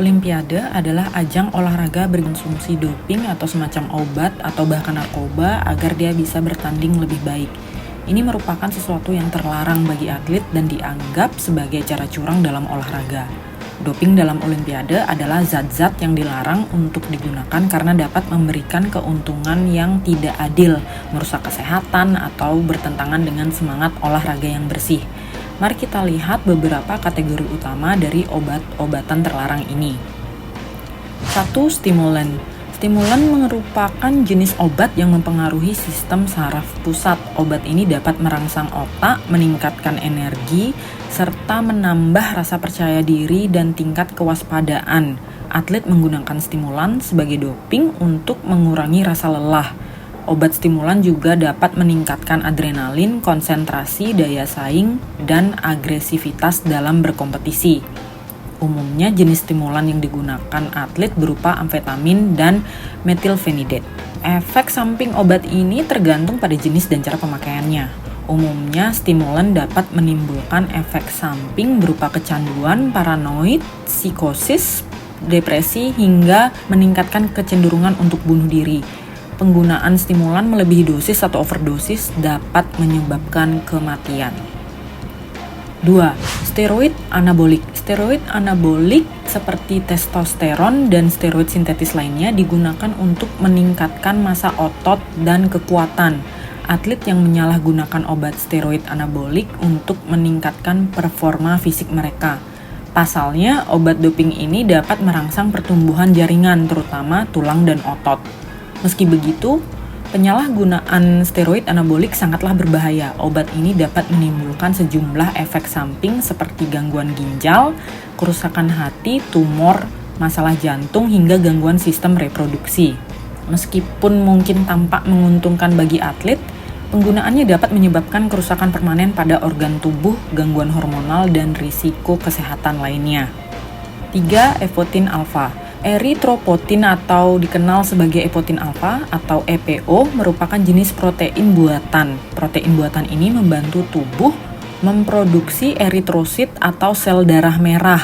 Olimpiade adalah ajang olahraga berkonsumsi doping atau semacam obat atau bahkan narkoba agar dia bisa bertanding lebih baik. Ini merupakan sesuatu yang terlarang bagi atlet dan dianggap sebagai cara curang dalam olahraga. Doping dalam Olimpiade adalah zat-zat yang dilarang untuk digunakan karena dapat memberikan keuntungan yang tidak adil, merusak kesehatan, atau bertentangan dengan semangat olahraga yang bersih. Mari kita lihat beberapa kategori utama dari obat-obatan terlarang ini. 1. Stimulan. Stimulan merupakan jenis obat yang mempengaruhi sistem saraf pusat. Obat ini dapat merangsang otak, meningkatkan energi, serta menambah rasa percaya diri dan tingkat kewaspadaan. Atlet menggunakan stimulan sebagai doping untuk mengurangi rasa lelah. Obat stimulan juga dapat meningkatkan adrenalin, konsentrasi, daya saing, dan agresivitas dalam berkompetisi. Umumnya jenis stimulan yang digunakan atlet berupa amfetamin dan metilfenidat. Efek samping obat ini tergantung pada jenis dan cara pemakaiannya. Umumnya stimulan dapat menimbulkan efek samping berupa kecanduan, paranoid, psikosis, depresi, hingga meningkatkan kecenderungan untuk bunuh diri. Penggunaan stimulan melebihi dosis atau overdosis dapat menyebabkan kematian. 2. Steroid anabolik. Steroid anabolik seperti testosteron dan steroid sintetis lainnya digunakan untuk meningkatkan massa otot dan kekuatan. Atlet yang menyalahgunakan obat steroid anabolik untuk meningkatkan performa fisik mereka. Pasalnya, obat doping ini dapat merangsang pertumbuhan jaringan, terutama tulang dan otot. Meski begitu, penyalahgunaan steroid anabolik sangatlah berbahaya. Obat ini dapat menimbulkan sejumlah efek samping seperti gangguan ginjal, kerusakan hati, tumor, masalah jantung, hingga gangguan sistem reproduksi. Meskipun mungkin tampak menguntungkan bagi atlet, penggunaannya dapat menyebabkan kerusakan permanen pada organ tubuh, gangguan hormonal, dan risiko kesehatan lainnya. 3. Epoetin alfa. Eritropoetin atau dikenal sebagai epoetin alfa atau EPO merupakan jenis protein buatan. Protein buatan ini membantu tubuh memproduksi eritrosit atau sel darah merah.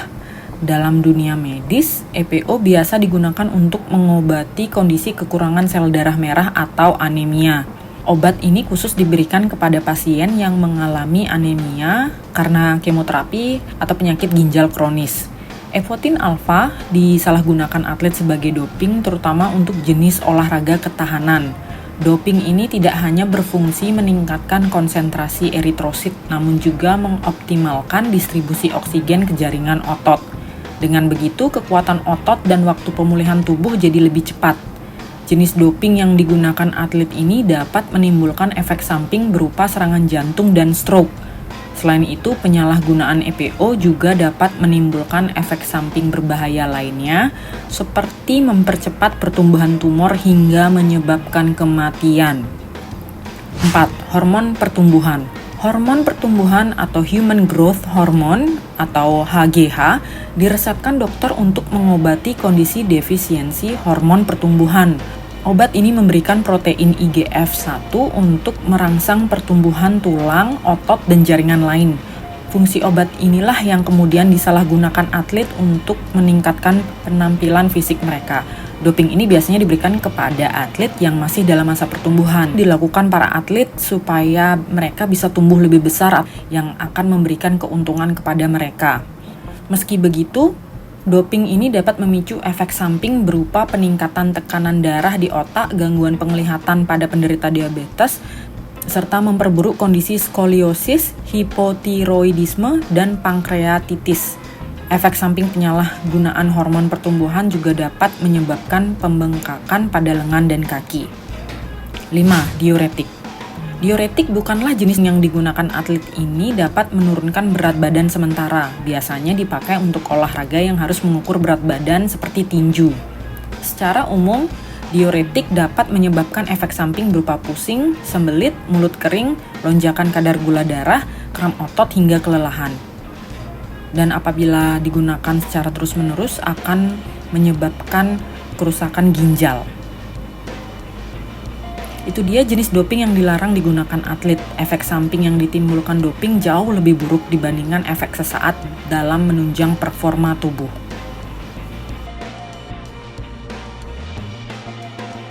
Dalam dunia medis, EPO biasa digunakan untuk mengobati kondisi kekurangan sel darah merah atau anemia. Obat ini khusus diberikan kepada pasien yang mengalami anemia karena kemoterapi atau penyakit ginjal kronis. Epoetin alfa disalahgunakan atlet sebagai doping, terutama untuk jenis olahraga ketahanan. Doping ini tidak hanya berfungsi meningkatkan konsentrasi eritrosit, namun juga mengoptimalkan distribusi oksigen ke jaringan otot. Dengan begitu, kekuatan otot dan waktu pemulihan tubuh jadi lebih cepat. Jenis doping yang digunakan atlet ini dapat menimbulkan efek samping berupa serangan jantung dan stroke. Selain itu, penyalahgunaan EPO juga dapat menimbulkan efek samping berbahaya lainnya, seperti mempercepat pertumbuhan tumor hingga menyebabkan kematian. 4. Hormon pertumbuhan. Hormon pertumbuhan atau Human Growth Hormone atau HGH diresepkan dokter untuk mengobati kondisi defisiensi hormon pertumbuhan. Obat ini memberikan protein IGF-1 untuk merangsang pertumbuhan tulang, otot, dan jaringan lain. Fungsi obat inilah yang kemudian disalahgunakan atlet untuk meningkatkan penampilan fisik mereka. Doping ini biasanya diberikan kepada atlet yang masih dalam masa pertumbuhan. Dilakukan para atlet supaya mereka bisa tumbuh lebih besar yang akan memberikan keuntungan kepada mereka. Meski begitu, doping ini dapat memicu efek samping berupa peningkatan tekanan darah di otak, gangguan penglihatan pada penderita diabetes, serta memperburuk kondisi skoliosis, hipotiroidisme, dan pankreatitis. Efek samping penyalahgunaan hormon pertumbuhan juga dapat menyebabkan pembengkakan pada lengan dan kaki. 5. Diuretik. Diuretik bukanlah jenis yang digunakan atlet ini dapat menurunkan berat badan sementara. Biasanya dipakai untuk olahraga yang harus mengukur berat badan seperti tinju. Secara umum, diuretik dapat menyebabkan efek samping berupa pusing, sembelit, mulut kering, lonjakan kadar gula darah, kram otot, hingga kelelahan. Dan apabila digunakan secara terus-menerus akan menyebabkan kerusakan ginjal. Itu dia jenis doping yang dilarang digunakan atlet. Efek samping yang ditimbulkan doping jauh lebih buruk dibandingkan efek sesaat dalam menunjang performa tubuh.